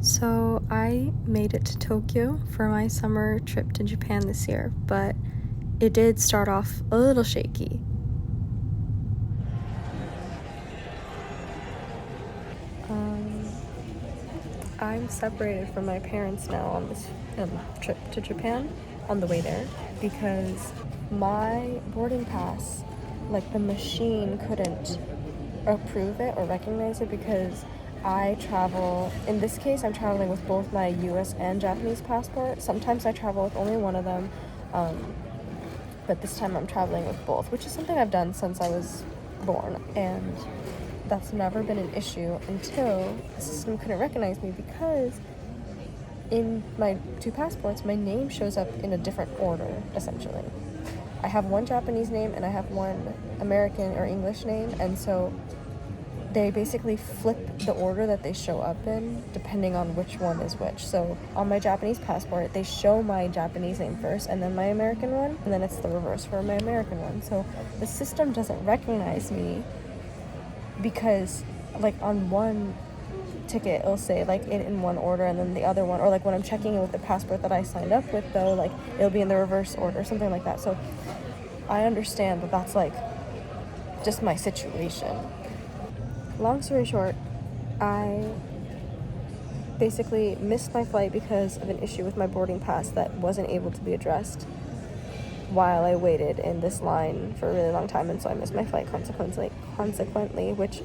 So I made it to Tokyo for my summer trip to Japan this year, but it did start off a little shaky. I'm separated from my parents now on this trip to Japan on the way there because my boarding pass, like the machine couldn't approve it or recognize it because I travel, in this case I'm traveling with both my US and Japanese passport. Sometimes I travel with only one of them, but this time I'm traveling with both, which is something I've done since I was born, and that's never been an issue until the system couldn't recognize me because in my two passports my name shows up in a different order, essentially. I have one Japanese name and I have one American or English name, and so they basically flip the order that they show up in depending on which one is which. So on my Japanese passport, they show my Japanese name first and then my American one, and then it's the reverse for my American one. So the system doesn't recognize me because, like, on one ticket it'll say like it in one order and then the other one, or like when I'm checking in with the passport that I signed up with, though, like it'll be in the reverse order, something like that. So I understand that that's like just my situation. Long story short, I basically missed my flight because of an issue with my boarding pass that wasn't able to be addressed while I waited in this line for a really long time, and so I missed my flight consequently, which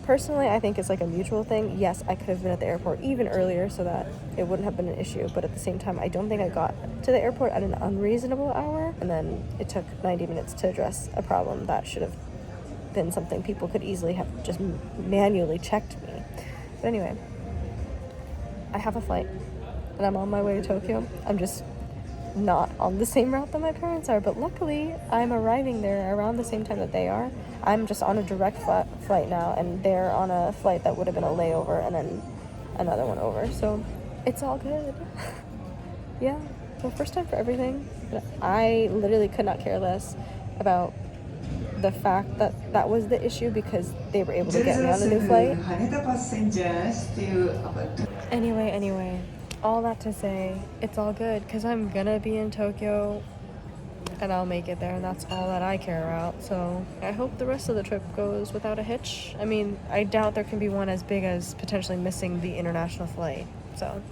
personally I think is like a mutual thing. Yes, I could have been at the airport even earlier so that it wouldn't have been an issue, but at the same time I don't think I got to the airport at an unreasonable hour, and then it took 90 minutes to address a problem that should have been something people could easily have just manually checked me. But anyway, I have a flight and I'm on my way to Tokyo. I'm just not on the same route that my parents are, but luckily I'm arriving there around the same time that they are. I'm just on a direct flight now, and they're on a flight that would have been a layover and then another one over, so it's all good. Yeah, well, first time for everything. I literally could not care less about the fact that that was the issue because they were able to get me on a new flight. Anyway, all that to say, it's all good because I'm gonna be in Tokyo and I'll make it there, and that's all that I care about. So I hope the rest of the trip goes without a hitch. I mean, I doubt there can be one as big as potentially missing the international flight. So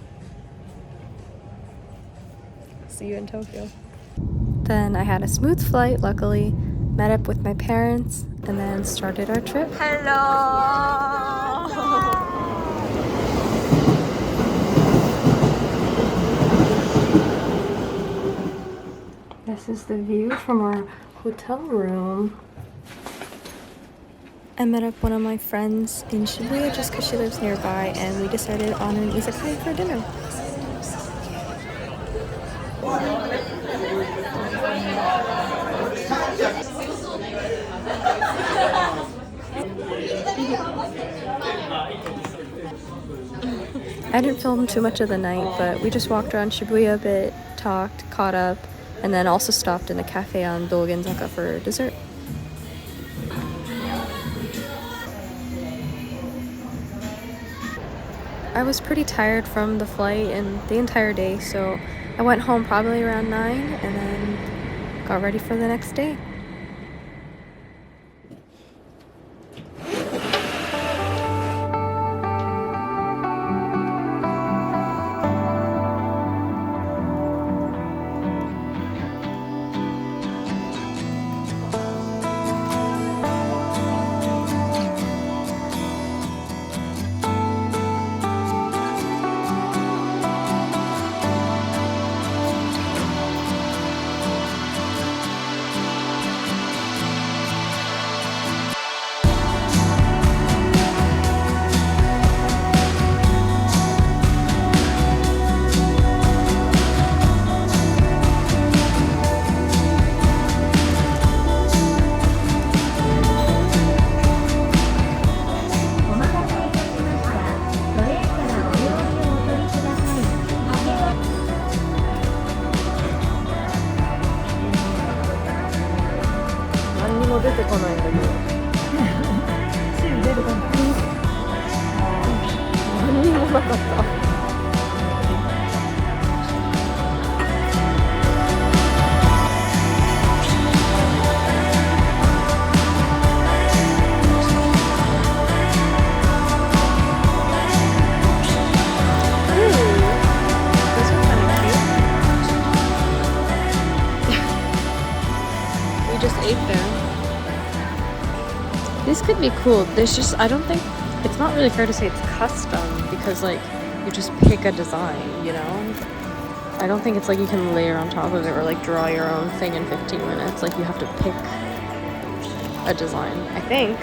see you in Tokyo. Then I had a smooth flight, luckily, met up with my parents, and then started our trip. Hello! This is the view from our hotel room. I met up one of my friends in Shibuya just because she lives nearby, and we decided on an izakaya for dinner. I didn't film too much of the night, but we just walked around Shibuya a bit, talked, caught up, and then also stopped in a cafe on Ginza for dessert. I was pretty tired from the flight and the entire day, so I went home probably around 9 and then got ready for the next day. would be cool. There's just, I don't think, it's not really fair to say it's custom because like you just pick a design, you know? I don't think it's like you can layer on top of it or like draw your own thing in 15 minutes. Like you have to pick a design. I think.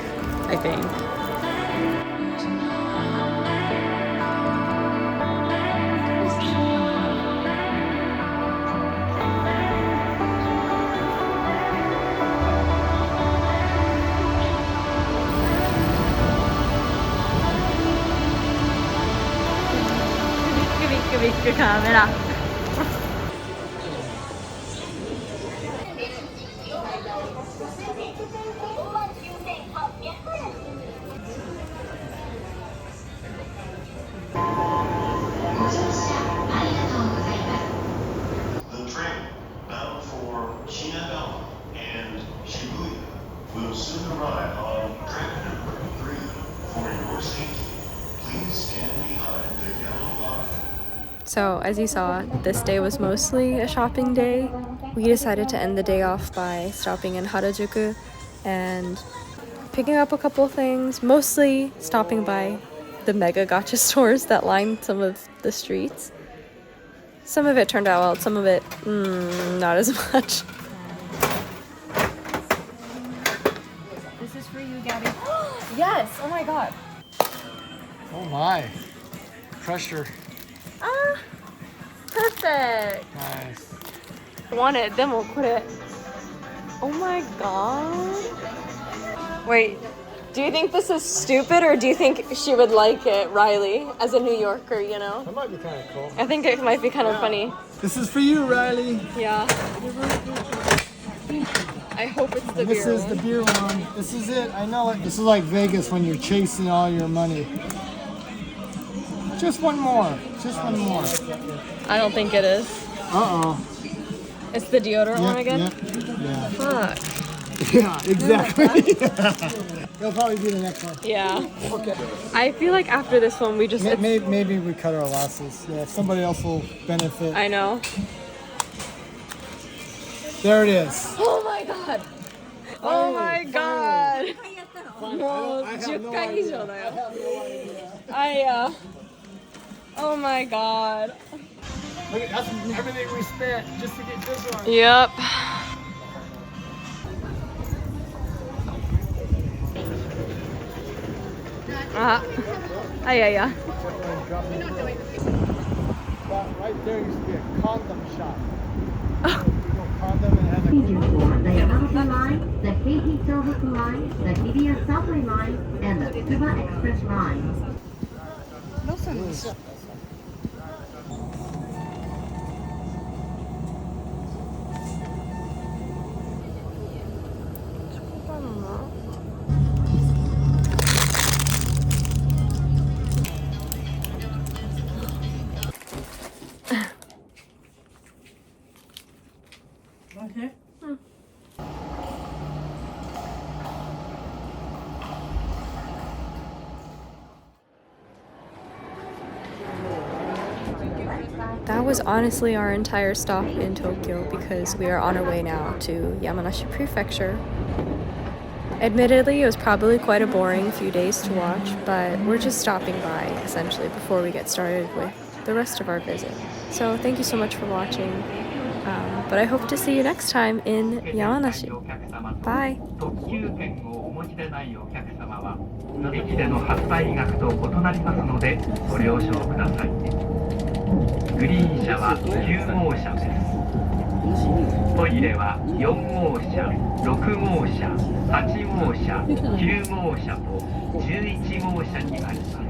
Bic Camera. The train bound for Shinagawa and Shibuya will soon arrive on track number 3. For your safety, please stand behind the yellow line. So, as you saw, this day was mostly a shopping day. We decided to end the day off by stopping in Harajuku and picking up a couple things, mostly stopping by the mega gacha stores that line some of the streets. Some of it turned out well, some of it not as much. This is for you, Gabby. Yes! Oh my god. Oh my. Pressure. Ah! Perfect! Nice. I want it. Then we'll put it. Oh my god. Wait. Do you think this is stupid or do you think she would like it, Riley, as a New Yorker, you know? That might be kind of cool. I think it might be kind of funny. This is for you, Riley. Yeah. I hope it's the beer This is one. the beer one. This is it. I know it. This is like Vegas when you're chasing all your money. Just one more. Just one more. I don't think it is. Uh-oh. It's the deodorant one again? Yep. Yeah. Fuck. Yeah, exactly. It'll probably be the next one. Yeah. Okay. I feel like after this one we just... Maybe we cut our losses. Yeah, somebody else will benefit. I know. There it is. Oh my god! Oh my god! もう I have 10 no 回以 idea. 上だ I よ。 have no idea. Oh my god. Look at that's everything we spent just to get this one. Yep. Yeah. Right there used to be a condom shop. Condom and had a The Yamanashi line, the Kinshicho Zoff line, the Shibuya subway line, and the Tsuba Express line. That was honestly our entire stop in Tokyo because we are on our way now to Yamanashi Prefecture. Admittedly, it was probably quite a boring few days to watch, but we're just stopping by essentially before we get started with the rest of our visit. So thank you so much for watching, but I hope to see you next time in Yamanashi. Bye! 駅での発売額と異なりますのでご了承ください。グリーン車は9号車です。トイレは4号車、6号車、8号車、9号車と11号車にあります。